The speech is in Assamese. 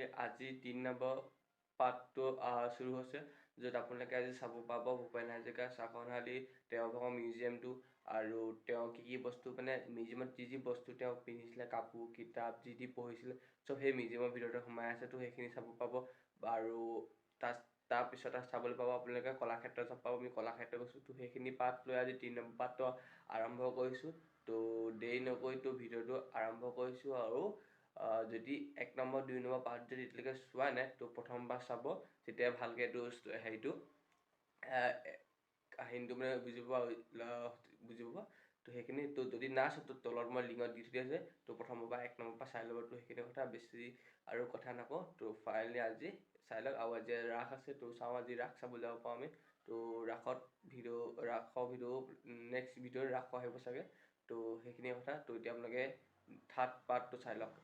আপোনালোকে আজি 3 নম্বৰ পাৰ্টটো শুৰু হৈছে, য'ত আপোনালোকে আজি চাব পাব ভূপেন হাজৰিকাৰ চাকনহালী তেওঁৰ ভাগৰ মিউজিয়ামটো আৰু তেওঁ কি বস্তু মানে মিউজিয়ামত যি বস্তু তেওঁ পিন্ধিছিলে, কাপোৰ কিতাপ যি পঢ়িছিলে চব সেই মিউজিয়ামৰ ভিতৰতে সোমাই আছে। তো সেইখিনি চাব পাব আৰু তাৰপিছত চাবলৈ পাব আপোনালোকে কলাক্ষেত্ৰ চাব পাব। আমি কলাক্ষেত্ৰ গৈছোঁ, তো সেইখিনি পাৰ্ট লৈ আজি 3 নম্বৰ পাৰ্টটো আৰম্ভ কৰিছোঁ। তো দেৰি নকৰি তো ভিডিঅ'টো আৰম্ভ কৰিছোঁ আৰু যদি 1 নম্বৰ 2 নম্বৰ পাৰ্ট যদি এতিয়ালৈকে চোৱা নাই তো প্ৰথমবাৰ চাব, তেতিয়া ভালকৈ এইটো হেৰিটো কাহিনীটো মানে বুজি পাব। তো সেইখিনি তো যদি না চাওঁ তো তলত মই লিংকত দি থৈ আছে, তো প্ৰথমৰ পৰা 1 নম্বৰ পৰা চাই ল'ব। তো সেইখিনি কথা বেছি আৰু কথা নকওঁ, তো ফাইনেলি আজি চাই লওক। আৰু আজি ৰাস আছে, তো চাওঁ আজি ৰাস চাবলৈ যাব পাৰোঁ আমি। তো ৰাসৰ ভিডিঅ' নেক্সট ভিডিঅ'ত ৰাস আহিব চাগে। তো সেইখিনি কথা। তো এতিয়া আপোনালোকে থাৰ্ড পাৰ্টটো চাই লওক।